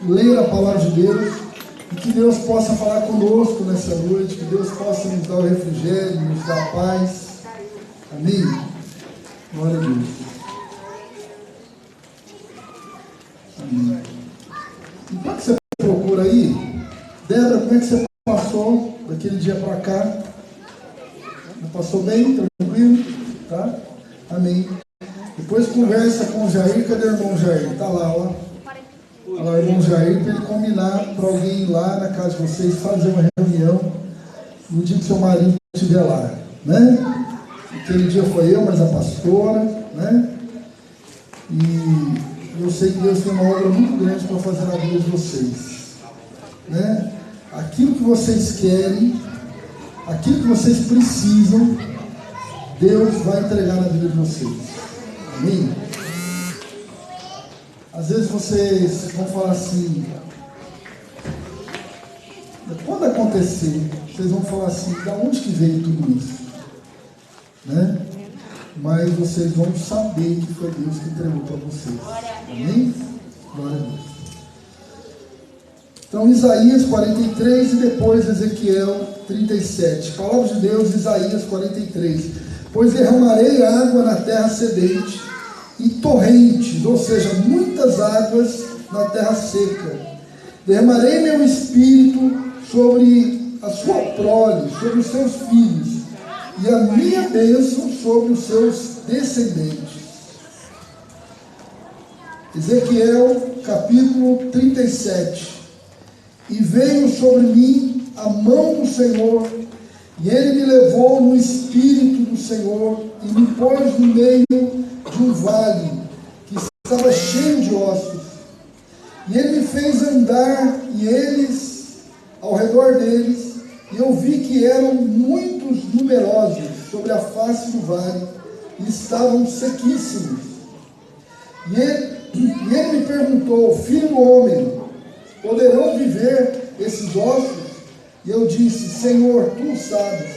ler a palavra de Deus e que Deus possa falar conosco nessa noite, que Deus possa nos dar o refrigério, nos dar a paz. Amém? Glória a Deus. Amém. Enquanto você procura aí, Débora, como é que você passou daquele dia para cá? Passou bem? Tranquilo? Tá? Amém. Depois conversa com o Jair. Cadê o irmão Jair? Está lá, ó. Olha lá o irmão Jair, para ele combinar para alguém ir lá na casa de vocês, fazer uma reunião no dia que seu marido estiver lá, né? Aquele dia foi eu, mas a pastora, né? E eu sei que Deus tem uma obra muito grande para fazer na vida de vocês, né? Aquilo que vocês querem, aquilo que vocês precisam, Deus vai entregar na vida de vocês. Amém? Às vezes vocês vão falar assim, quando acontecer, vocês vão falar assim, da onde que veio tudo isso? Né? Mas vocês vão saber que foi Deus que entregou para vocês. Amém? Glória a Deus. Então, Isaías 43 e depois Ezequiel 37. Palavra de Deus, Isaías 43. Pois derramarei água na terra sedente e torrentes, ou seja, muitas águas na terra seca. Derramarei meu espírito sobre a sua prole, sobre os seus filhos, e a minha bênção sobre os seus descendentes. Ezequiel capítulo 37. E veio sobre mim a mão do Senhor, e ele me levou no espírito do Senhor, e me pôs no meio de um vale, que estava cheio de ossos. E ele me fez andar, e eles, ao redor deles, e eu vi que eram muitos numerosos sobre a face do vale, e estavam sequíssimos. E ele me perguntou, filho do homem, poderão viver esses ossos? E eu disse, Senhor, tu sabes.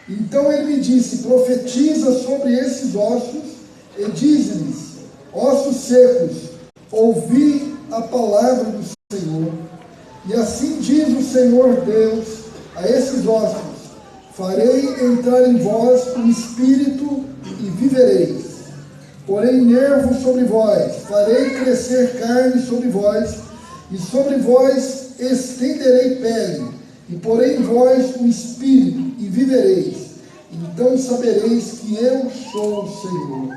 Então ele me disse, profetiza sobre esses ossos e diz-lhes, ossos secos, ouvi a palavra do Senhor. E assim diz o Senhor Deus a esses ossos, farei entrar em vós o espírito e vivereis. Porém nervos sobre vós, farei crescer carne sobre vós, e sobre vós estenderei pele, e porei em vós o espírito, e vivereis. Então sabereis que eu sou o Senhor.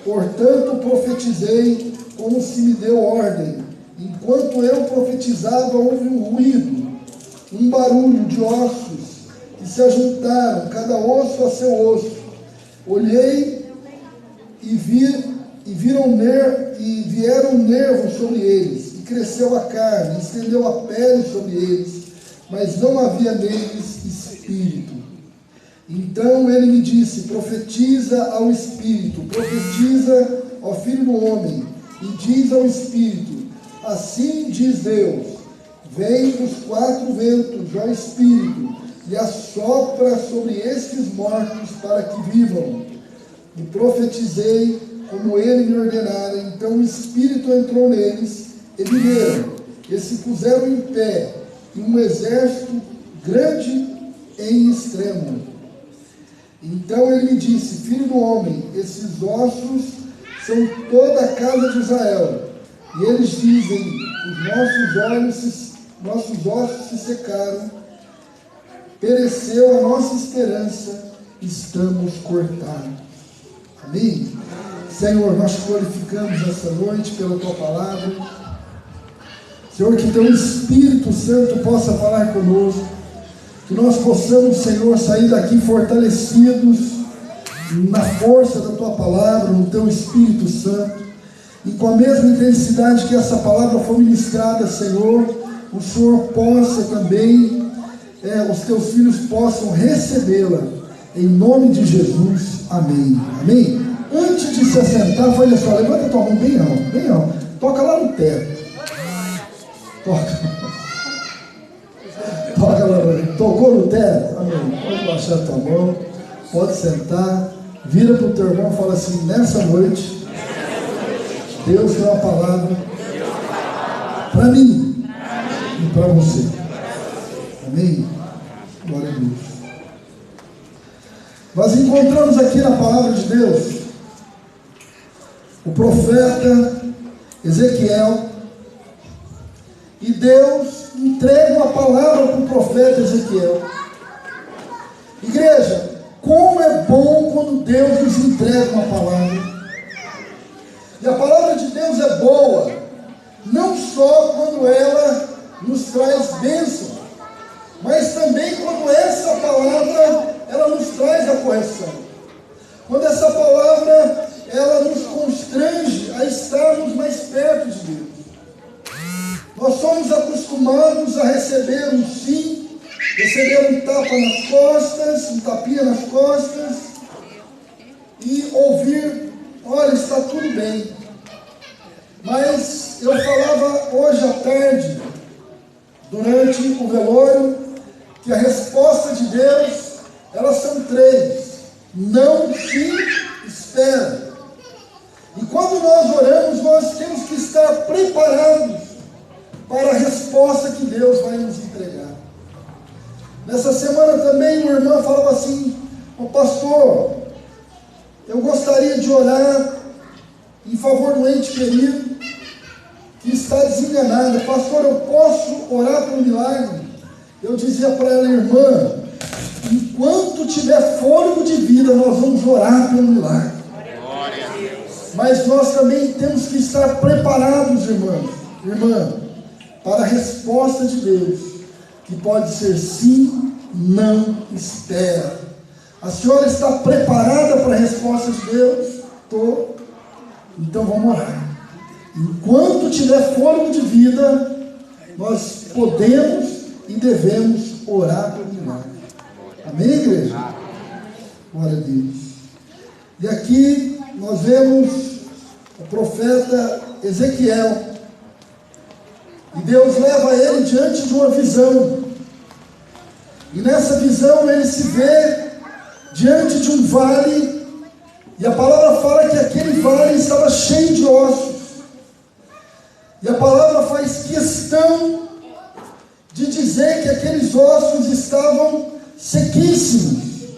Portanto profetizei como se me deu ordem. Enquanto eu profetizava, houve um ruído, um barulho de ossos que se ajuntaram, cada osso a seu osso. Olhei e vieram nervos sobre eles, e cresceu a carne, e estendeu a pele sobre eles, mas não havia neles espírito. Então ele me disse, profetiza ao espírito, profetiza ao filho do homem, e diz ao espírito, assim diz Deus, vem dos quatro ventos, ó espírito, e assopra sobre estes mortos para que vivam. E profetizei como ele me ordenara, então o espírito entrou neles, e viveram, e se puseram em pé, e um exército grande em extremo. Então ele me disse, filho do homem, esses ossos são toda a casa de Israel. E eles dizem, nossos ossos se secaram, pereceu a nossa esperança, estamos cortados. Amém? Senhor, nós te glorificamos essa noite pela tua palavra. Senhor, que teu Espírito Santo possa falar conosco, que nós possamos, Senhor, sair daqui fortalecidos na força da tua palavra, no teu Espírito Santo, e com a mesma intensidade que essa palavra foi ministrada, Senhor, o Senhor possa também, os teus filhos possam recebê-la, em nome de Jesus, amém. Amém? Antes de se assentar, olha só, levanta tua mão bem alto, toca lá no teto. Toca lá, tocou no teto? Amém. Pode baixar a tua mão, pode sentar, vira para o teu irmão e fala assim, nessa noite, Deus tem uma palavra mim e para você. Amém? Glória a Deus. Nós encontramos aqui na palavra de Deus o profeta Ezequiel, e Deus entrega uma palavra para o profeta Ezequiel. Igreja, como é bom quando Deus nos entrega uma palavra. E a palavra de Deus é boa, não só quando ela nos traz bênção, mas também quando essa palavra, ela nos traz a correção. Quando essa palavra, ela nos constrange a estarmos mais perto de Deus. Nós somos acostumados a receber um sim, receber um tapa nas costas, um tapinha nas costas, e ouvir: olha, está tudo bem. Mas eu falava hoje à tarde, durante o velório, que a resposta de Deus, elas são 3. Não, sim, espera. E quando nós oramos, nós temos que estar preparados para a resposta que Deus vai nos entregar. Nessa semana também uma irmã falava assim: ô pastor, eu gostaria de orar em favor do ente querido que está desenganado. Pastor, eu posso orar pelo milagre? Eu dizia para ela: irmã, enquanto tiver fôlego de vida, nós vamos orar pelo milagre. Mas nós também temos que estar preparados, irmã, para a resposta de Deus, que pode ser sim, não, espera. A senhora está preparada para a resposta de Deus? Estou. Então vamos orar. Enquanto tiver fôlego de vida, nós podemos e devemos orar pelo milagre. Amém, igreja? Glória a Deus. E aqui nós vemos o profeta Ezequiel, e Deus leva ele diante de uma visão, e nessa visão ele se vê diante de um vale, e a palavra fala que aquele vale estava cheio de ossos, e a palavra faz questão de dizer que aqueles ossos estavam sequíssimos,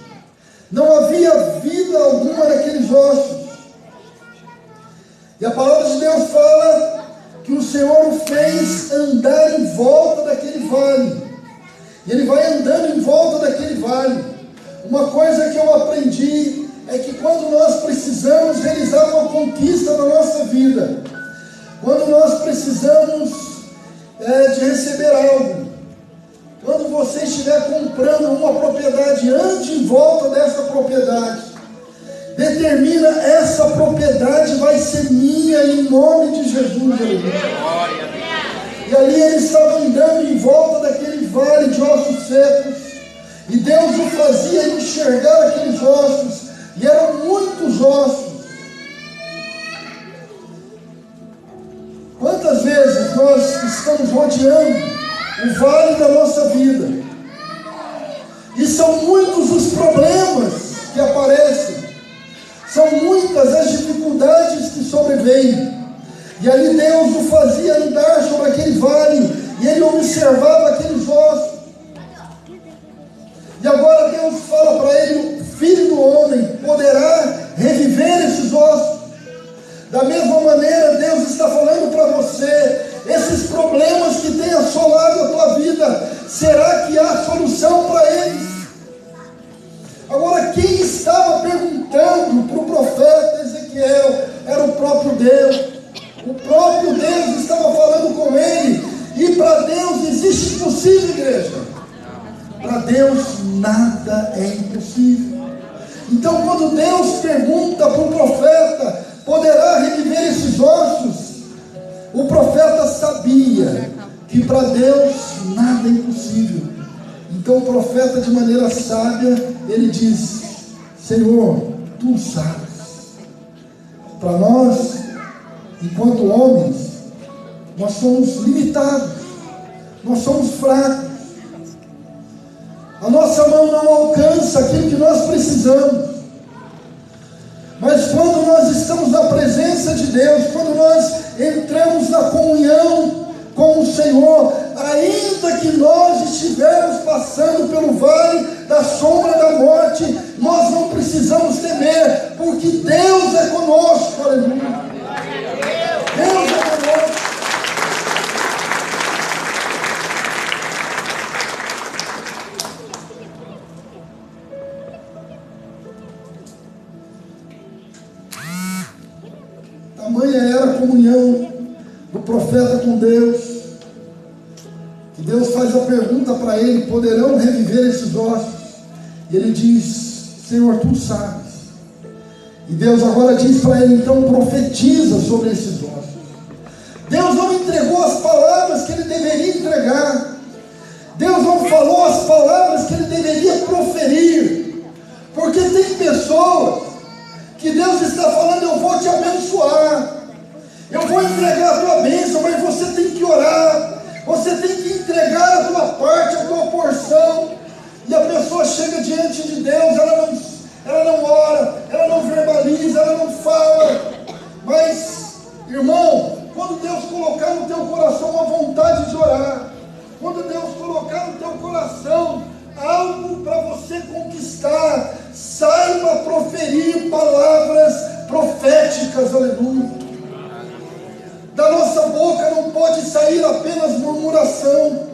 não havia vida alguma naqueles ossos. E a palavra de Deus fala que o Senhor o fez andar em volta daquele vale. E ele vai andando em volta daquele vale. Uma coisa que eu aprendi é que quando nós precisamos realizar uma conquista na nossa vida, quando nós precisamos de receber algo, quando você estiver comprando uma propriedade, ande em volta dessa propriedade. Determina: essa propriedade vai ser minha em nome de Jesus. E ali ele estava andando em volta daquele vale de ossos secos, e Deus o fazia enxergar aqueles ossos, e eram muitos ossos. Quantas vezes nós estamos rodeando o vale da nossa vida, e são muitos os problemas que aparecem, são muitas as dificuldades que sobrevêm, e ali Deus o fazia andar sobre aquele vale, e ele observava aqueles ossos. E agora Deus fala para ele: o filho do homem poderá reviver esses ossos. Da mesma maneira, Deus está falando para você: esses problemas que têm assolado a tua vida, será que há solução para eles? Agora, quem estava perguntando para o profeta Ezequiel era o próprio Deus. O próprio Deus estava falando com ele. E para Deus existe impossível, igreja. Para Deus nada é impossível. Então, quando Deus pergunta para o profeta: poderá reviver esses ossos? O profeta sabia que para Deus nada é impossível. Então o profeta, de maneira sábia, ele diz: Senhor, Tu sabes. Para nós, enquanto homens, nós somos limitados, nós somos fracos. A nossa mão não alcança aquilo que nós precisamos. Mas quando nós estamos na presença de Deus, quando nós entramos na comunhão com o estivermos passando pelo vale da sombra da morte, nós não precisamos temer, porque Deus é conosco, aleluia. Deus é conosco. Tamanha era a comunhão do profeta com Deus, que Deus faz a pergunta para ele: poderão reviver esses ossos? E ele diz: Senhor, tu sabes. E Deus agora diz para ele: então profetiza sobre esses ossos. Deus não entregou as palavras que ele deveria entregar. Deus não falou as palavras que ele deveria proferir, porque tem pessoas que Deus está falando: eu vou te abençoar, eu vou entregar a tua bênção, mas você tem que orar, você tem que entregar a tua parte, a tua porção. E a pessoa chega diante de Deus, ela não ora, ela não verbaliza, ela não fala. Mas, irmão, quando Deus colocar no teu coração uma vontade de orar, quando Deus colocar no teu coração algo para você conquistar, saiba proferir palavras proféticas, aleluia. Da nossa boca não pode sair apenas murmuração,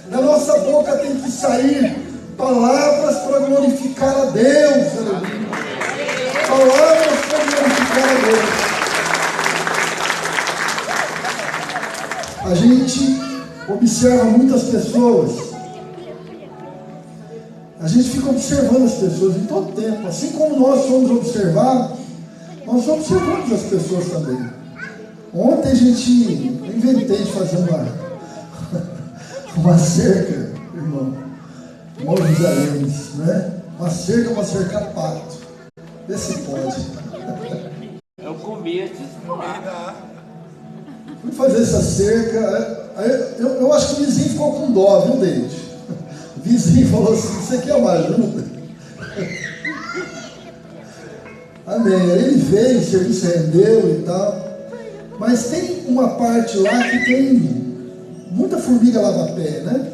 da nossa boca tem que sair palavras para glorificar a Deus, aleluia. Palavras para glorificar a Deus. A gente observa muitas pessoas. A gente fica observando as pessoas em todo tempo. Assim como nós somos observados, nós observamos as pessoas também. Ontem a gente, eu inventei de fazer uma cerca, irmão, José Lemes, né? Uma cerca para cercar pato. Vê se pode. É o começo de explorar. Fui fazer essa cerca, eu acho que o vizinho ficou com dó, viu, Deide? O vizinho falou assim: você quer uma ajuda? Amém. Aí ele veio, o serviço rendeu e tal. Mas tem uma parte lá que tem muita formiga lava-pé, né?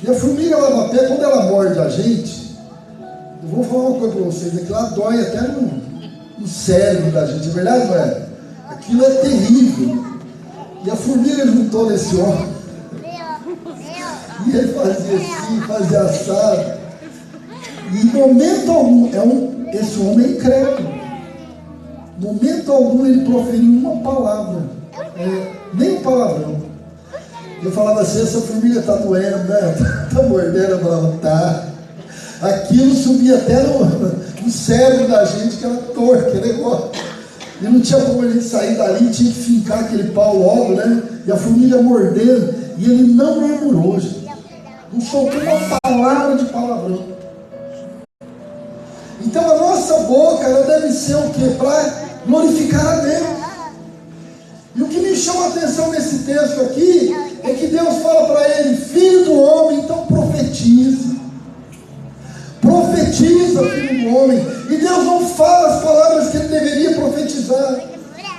E a formiga lava-pé, quando ela morde a gente, eu vou falar uma coisa para vocês, é que ela dói até no cérebro da gente, é verdade, não é? Aquilo é terrível. E a formiga juntou nesse homem, e ele fazia assim, fazia assado, e em momento algum, esse homem é incrédulo. Momento algum ele proferiu uma palavra, nem um palavrão. Eu falava assim: essa formiga está doendo, né? Está mordendo. Eu falava: tá. Aquilo subia até no cérebro da gente, que era torto, que negócio. E não tinha como a gente sair dali, tinha que fincar aquele pau logo, né? E a formiga mordendo, e ele não murmurou, gente. Não soltou uma palavra de palavrão. Então a nossa boca, ela deve ser o quê? Para glorificar a Deus. E o que me chama a atenção nesse texto aqui é que Deus fala para ele: filho do homem, então profetiza. Profetiza, filho do homem. E Deus não fala as palavras que ele deveria profetizar,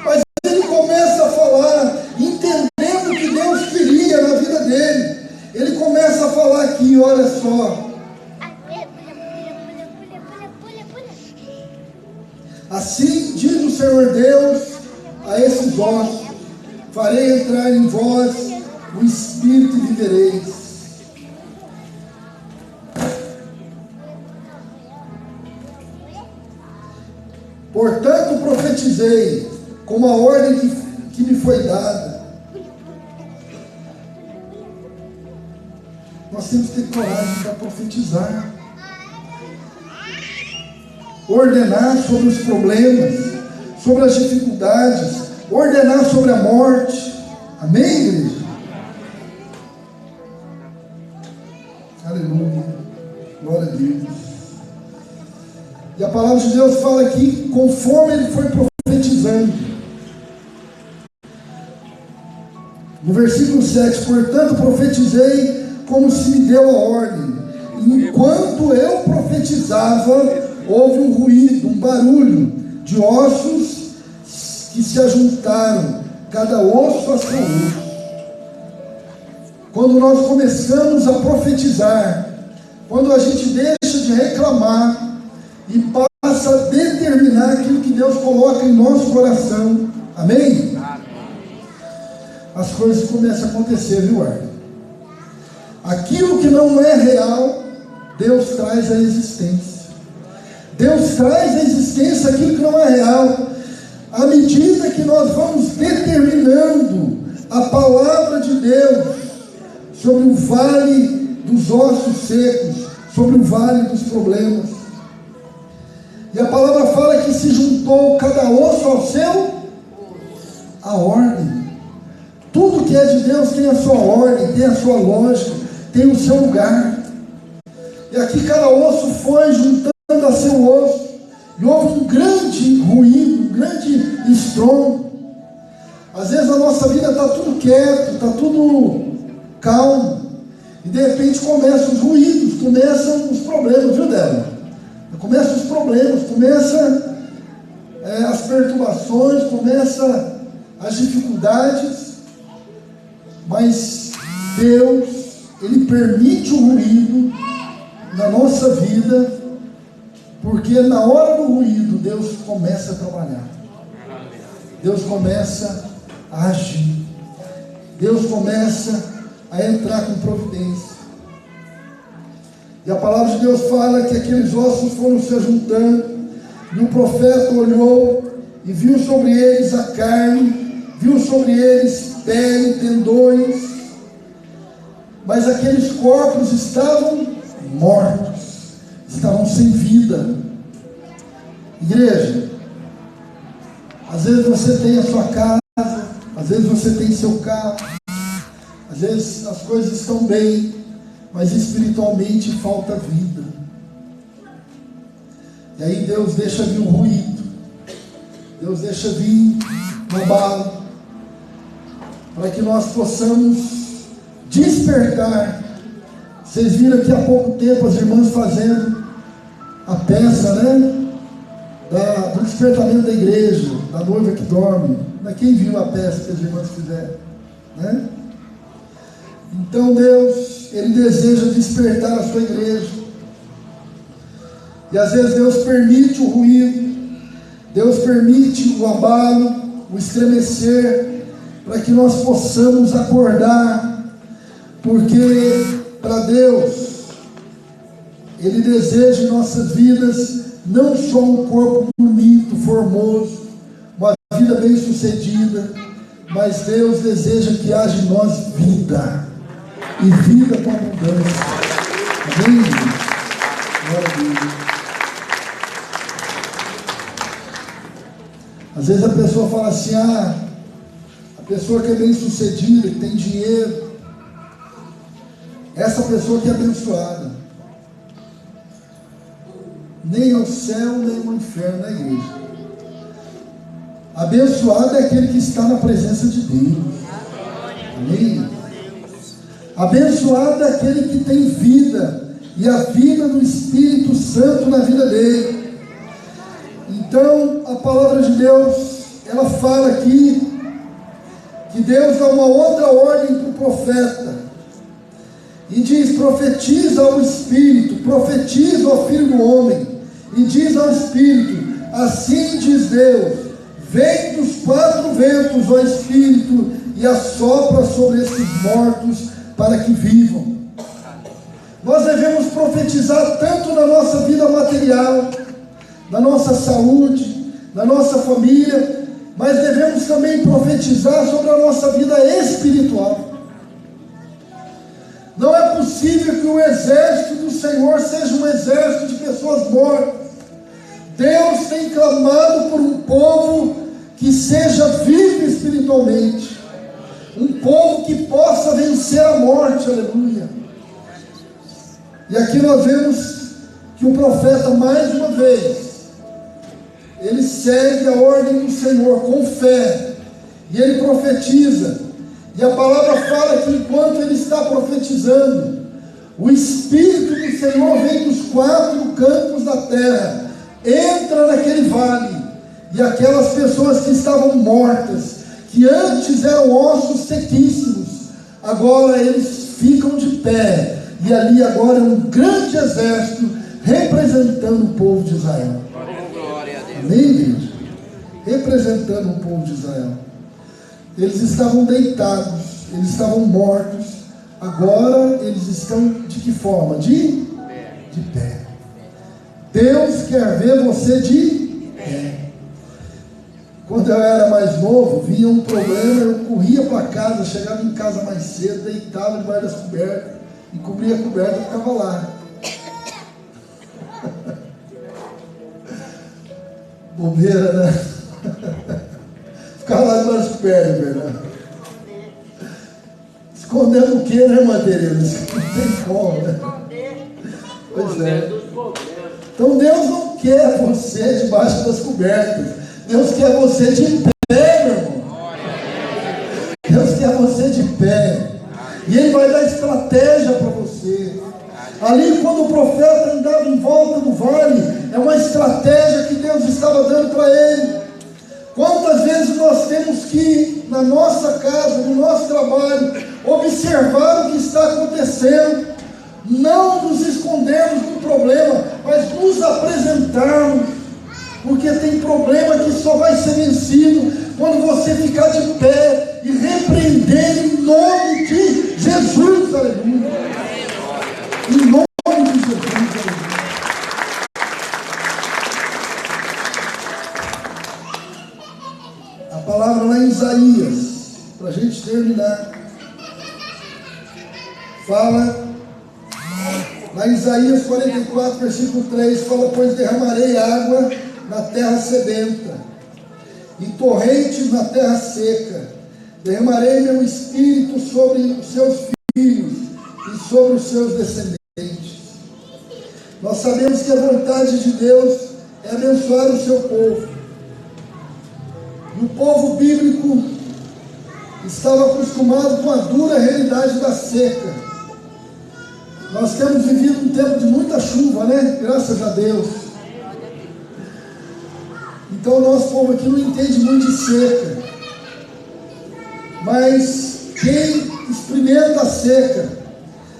mas ele começa a falar, entendendo o que Deus queria na vida dele. Ele começa a falar aqui, olha só: assim diz o Senhor Deus a esses ossos: farei entrar em vós o Espírito e vivereis. Portanto profetizei, como a ordem que me foi dada. Nós temos que ter coragem para profetizar, ordenar sobre os problemas, sobre as dificuldades, ordenar sobre a morte. Amém, igreja? Aleluia, glória a Deus. E a palavra de Deus fala aqui, conforme ele foi profetizando. No versículo 7, portanto profetizei como se me deu a ordem. E enquanto eu profetizava, houve um ruído, um barulho de ossos que se ajuntaram, cada osso a seu osso. quando nós começamos a profetizar, quando a gente deixa de reclamar e passa a determinar aquilo que Deus coloca em nosso coração. Amém? As coisas começam a acontecer, viu, Arthur? Aquilo que não é real, Deus traz à existência. Deus traz à existência aquilo que não é real. À medida que nós vamos determinando a palavra de Deus sobre o vale dos ossos secos, sobre o vale dos problemas. E a palavra fala que se juntou cada osso ao seu, a ordem. Tudo que é de Deus tem a sua ordem, tem a sua lógica, tem o seu lugar. E aqui cada osso foi juntando a seu osso, e houve um grande ruído, um grande estrondo. Às vezes a nossa vida está tudo quieto, está tudo calmo, e de repente começam os ruídos, começam os problemas, viu, Débora? Começam os problemas, começam as perturbações, começam as dificuldades, mas Deus, Ele permite o ruído na nossa vida, porque na hora do ruído, Deus começa a trabalhar, Deus começa a agir, Deus começa a entrar com providência. E a palavra de Deus fala que aqueles ossos foram se juntando, e o profeta olhou e viu sobre eles a carne, viu sobre eles pele, tendões, mas aqueles corpos estavam mortos, estavam sem vida. Igreja, às vezes você tem a sua casa, às vezes você tem seu carro, às vezes as coisas estão bem, mas espiritualmente falta vida. E aí Deus deixa vir um ruído, Deus deixa vir um abalo, para que nós possamos despertar. Vocês viram aqui há pouco tempo as irmãs fazendo a peça, né? Do despertamento da igreja, da noiva que dorme. Quem viu a peça que as irmãs fizeram, né? Então Deus, Ele deseja despertar a sua igreja. E às vezes Deus permite o ruído, Deus permite o abalo, o estremecer, para que nós possamos acordar, porque para Deus, Ele deseja em nossas vidas não só um corpo bonito, formoso, uma vida bem sucedida, mas Deus deseja que haja em nós vida, e vida com abundância. Amém? Glória a Deus. Às vezes a pessoa fala assim, a pessoa que é bem sucedida, que tem dinheiro, essa pessoa que é abençoada. Nem ao céu, nem ao inferno, na igreja. Abençoado é aquele que está na presença de Deus. Amém? Abençoado é aquele que tem vida, e a vida do Espírito Santo na vida dele. Então, a palavra de Deus, ela fala aqui, que Deus dá uma outra ordem para o profeta, e diz, profetiza ao Espírito, profetiza ao Filho do Homem, e diz ao Espírito, assim diz Deus, vem dos quatro ventos, ó Espírito, e assopra sobre esses mortos, para que vivam. Nós devemos profetizar tanto na nossa vida material, na nossa saúde, na nossa família, mas devemos também profetizar sobre a nossa vida espiritual. Não é possível que o exército do Senhor seja um exército de pessoas mortas. Deus tem clamado por um povo que seja vivo espiritualmente, um povo que possa vencer a morte, aleluia. E aqui nós vemos que o profeta, mais uma vez, ele segue a ordem do Senhor com fé, e ele profetiza, e a palavra fala que enquanto ele está profetizando, o Espírito do Senhor vem dos quatro cantos da terra, entra naquele vale, e aquelas pessoas que estavam mortas, que antes eram ossos sequíssimos, agora eles ficam de pé. E ali agora é um grande exército representando o povo de Israel. Amém, igreja? Representando o povo de Israel. Eles estavam deitados, eles estavam mortos. Agora eles estão de que forma? De pé. Deus quer ver você de pé. Quando eu era mais novo, vinha um problema, eu corria para casa, chegava em casa mais cedo, deitava debaixo das cobertas, e cobria a coberta e ficava lá. Bobeira, né? Ficava lá debaixo das cobertas, verdade? Escondendo o que, né, irmã Tereza? Não tem como, né? Pois é. Então Deus não quer você debaixo das cobertas. Deus quer você de pé, meu irmão. Deus quer você de pé. E Ele vai dar estratégia para você. Ali, quando o profeta andava em volta do vale, é uma estratégia que Deus estava dando para ele. Quantas vezes nós temos que, na nossa casa, no nosso trabalho, observar o que está acontecendo, não nos escondermos do problema, mas nos apresentarmos, porque tem problema que só vai ser vencido quando você ficar de pé e repreender em nome de Jesus, aleluia. Em nome de Jesus, aleluia. A palavra lá em Isaías, para a gente terminar, fala, lá em Isaías 44, versículo 3, fala: pois derramarei água na terra sedenta, e torrentes na terra seca, derramarei meu espírito sobre os seus filhos e sobre os seus descendentes. Nós sabemos que a vontade de Deus é abençoar o seu povo. E o povo bíblico estava acostumado com a dura realidade da seca. Nós temos vivido um tempo de muita chuva, né? Graças a Deus. Então o nosso povo aqui não entende muito de seca. Mas quem experimenta a seca,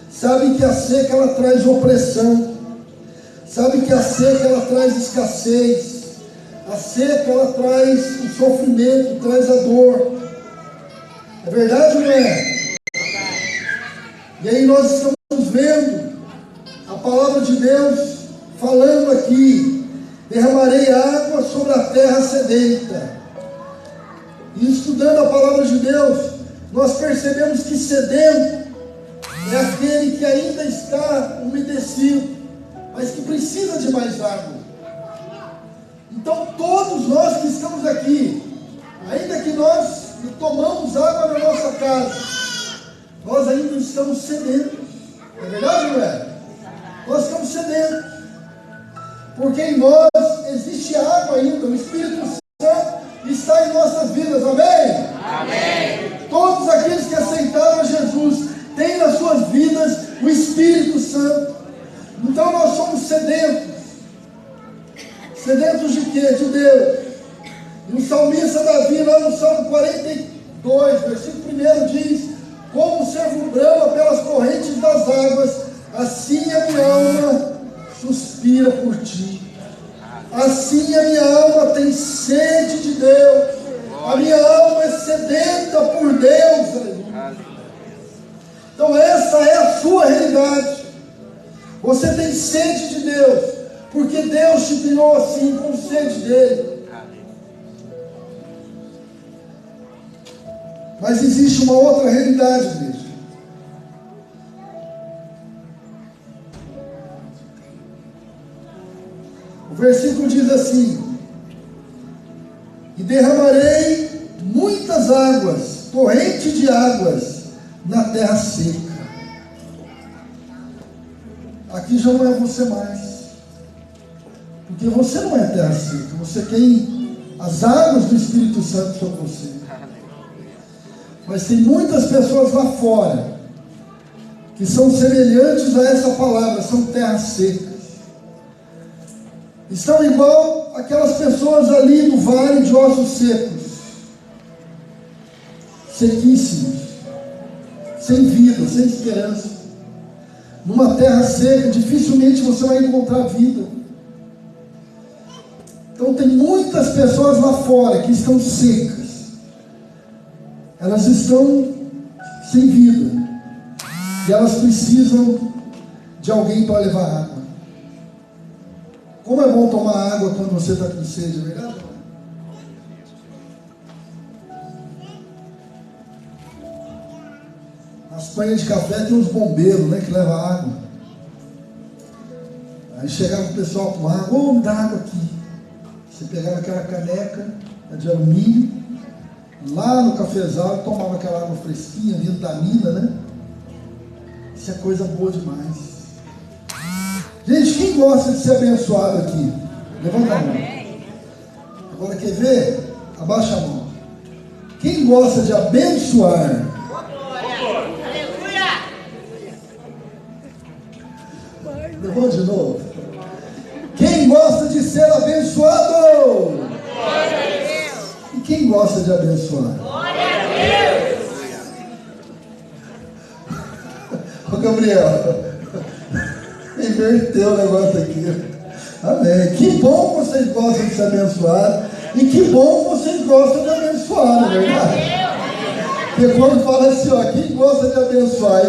sabe que a seca ela traz opressão. Sabe que a seca ela traz escassez. A seca ela traz o sofrimento, traz a dor. É verdade ou não é? E aí nós estamos vendo a palavra de Deus falando aqui: derramarei água sobre a terra sedenta. E estudando a palavra de Deus, nós percebemos que sedento é aquele que ainda está umedecido, mas que precisa de mais água. Então todos nós que estamos aqui, ainda que nós tomamos água na nossa casa, nós ainda estamos sedentos. É verdade ou não é? Nós estamos sedentos, porque em nós existe água ainda. O Espírito Santo está em nossas vidas, amém? Amém. Todos aqueles que aceitaram a Jesus têm nas suas vidas o Espírito Santo. Então nós somos sedentos. Sedentos de quê? De Deus. E o salmista Davi, lá no Salmo 42, versículo 1, diz: como o servo brama pelas correntes das águas, assim a minha alma suspira por ti. Assim a minha alma tem sede de Deus. A minha alma é sedenta por Deus. Aleluia. Então essa é a sua realidade. Você tem sede de Deus, porque Deus te criou assim, com sede dele. Mas existe uma outra realidade, igreja. O versículo diz assim: e derramarei muitas águas, torrente de águas, na terra seca. Aqui já não é você mais, porque você não é terra seca, você tem as águas do Espírito Santo sobre você. Mas tem muitas pessoas lá fora que são semelhantes a essa palavra, são terras secas. Estão igual aquelas pessoas ali no vale de ossos secos, sequíssimos, sem vida, sem esperança. Numa terra seca, dificilmente você vai encontrar vida. Então tem muitas pessoas lá fora que estão secas. Elas estão sem vida. E elas precisam de alguém para levar água. Como é bom tomar água quando você está com sede, é verdade? Nas panhas de café tem uns bombeiros, né, que levam água. Aí chegava o pessoal com água, ô, me dá água aqui. Você pegava aquela caneca de alumínio, lá no cafezal, e tomava aquela água fresquinha, vindo da mina, né? Isso é coisa boa demais. Gente, quem gosta de ser abençoado aqui? Levanta a mão. Agora quer ver? Abaixa a mão. Quem gosta de abençoar? Levanta de novo. Quem gosta de ser abençoado? E quem gosta de abençoar? Glória a Deus! Ô Gabriel, inverteu o negócio aqui. Amém. Que bom que vocês gostam de ser abençoados. E que bom que vocês gostam de abençoar, não é verdade? Porque quando fala assim, ó, quem gosta de abençoar,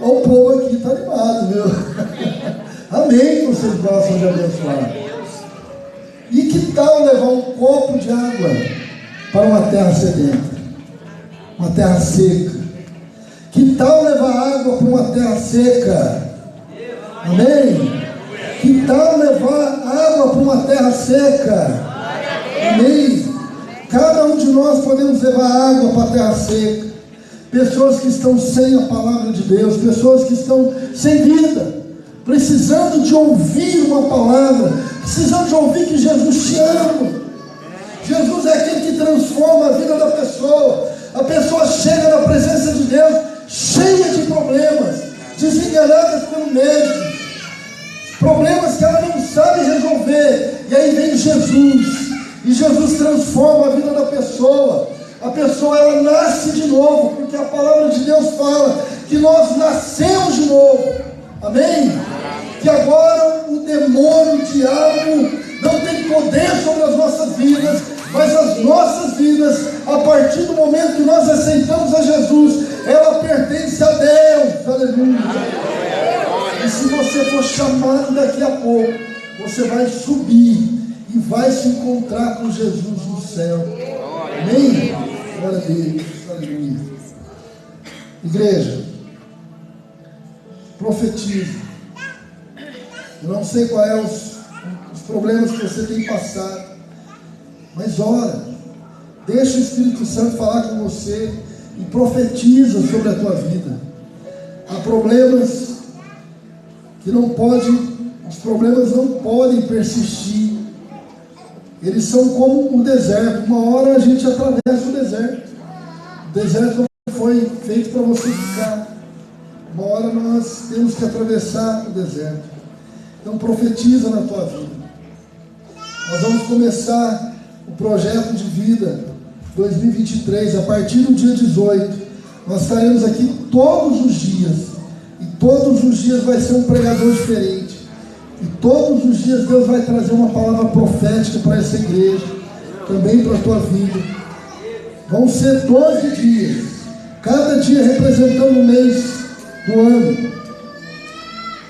o povo aqui está animado, viu? Amém que vocês gostam de abençoar. E que tal levar um copo de água para uma terra sedenta? Uma terra seca. Que tal levar água para uma terra seca? Amém? Que tal levar água para uma terra seca? Amém? Cada um de nós podemos levar água para a terra seca. Pessoas que estão sem a palavra de Deus, pessoas que estão sem vida, precisando de ouvir uma palavra, precisando de ouvir que Jesus te ama. Jesus é aquele que transforma a vida da pessoa. A pessoa chega na presença de Deus cheia de problemas, desenganadas pelo médico, problemas que ela não sabe resolver, e aí vem Jesus, e Jesus transforma a vida da pessoa. A pessoa, ela nasce de novo, porque a palavra de Deus fala que nós nascemos de novo, amém? Que agora o demônio, o diabo, não tem poder sobre as nossas vidas, mas as nossas vidas, a partir do momento que nós aceitamos a Jesus, ela pertence a Deus, aleluia. E se você for chamado daqui a pouco, você vai subir e vai se encontrar com Jesus no céu, amém? Glória a Deus, aleluia. Igreja, profetiza. Eu não sei quais os problemas que você tem passado, mas ora, deixa o Espírito Santo falar com você e profetiza sobre a tua vida. Há problemas que não podem, os problemas não podem persistir. Eles são como o deserto. Uma hora a gente atravessa o deserto. O deserto não foi feito para você ficar. Uma hora nós temos que atravessar o deserto. Então profetiza na tua vida. Nós vamos começar o projeto de vida 2023, a partir do dia 18. Nós estaremos aqui todos os dias. E todos os dias vai ser um pregador diferente. E todos os dias Deus vai trazer uma palavra profética para essa igreja, também para a tua vida. Vão ser 12 dias, cada dia representando um mês do ano.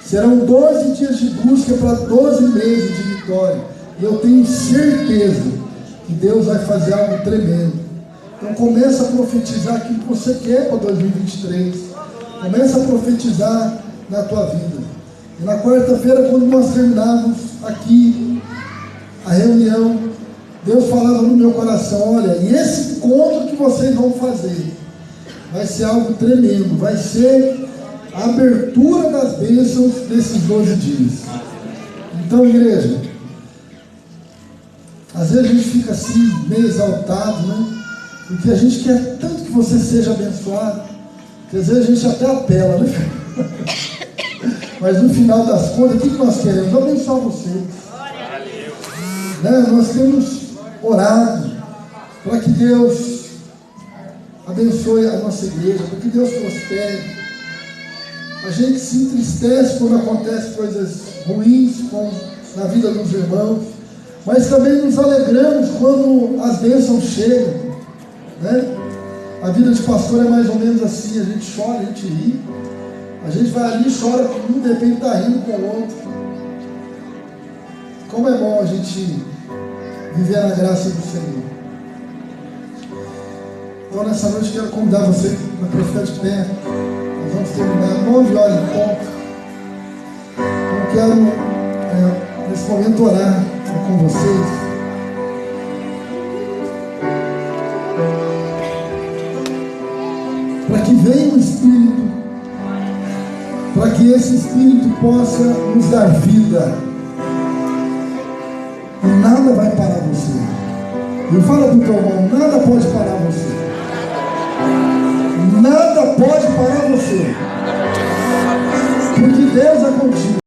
Serão 12 dias de busca para 12 meses de vitória. E eu tenho certeza que Deus vai fazer algo tremendo. Então começa a profetizar aquilo que você quer para 2023. Começa a profetizar na tua vida. E na quarta-feira, quando nós terminávamos aqui a reunião, Deus falava no meu coração: olha, e esse encontro que vocês vão fazer vai ser algo tremendo, vai ser a abertura das bênçãos desses 12 dias. Então, igreja, às vezes a gente fica assim, meio exaltado, né? Porque a gente quer tanto que você seja abençoado, que às vezes a gente até apela, né? Mas no final das contas, o que nós queremos? Abençoar vocês. Né? Nós temos orado para que Deus abençoe a nossa igreja, para que Deus prospere. A gente se entristece quando acontecem coisas ruins na vida dos irmãos, mas também nos alegramos quando as bênçãos chegam, né? A vida de pastor é mais ou menos assim, a gente chora, a gente ri, a gente vai ali e chora com um, de repente está rindo com o outro. Como é bom a gente viver na graça do Senhor. Então nessa noite quero convidar você para ficar de pé. Nós vamos terminar 9 horas em ponto. Eu quero nesse momento orar com vocês. Para que venha o Espírito, para que esse Espírito possa nos dar vida. E nada vai parar você. Eu falo para o teu irmão, nada pode parar você. Nada pode parar você. Porque Deus é contigo.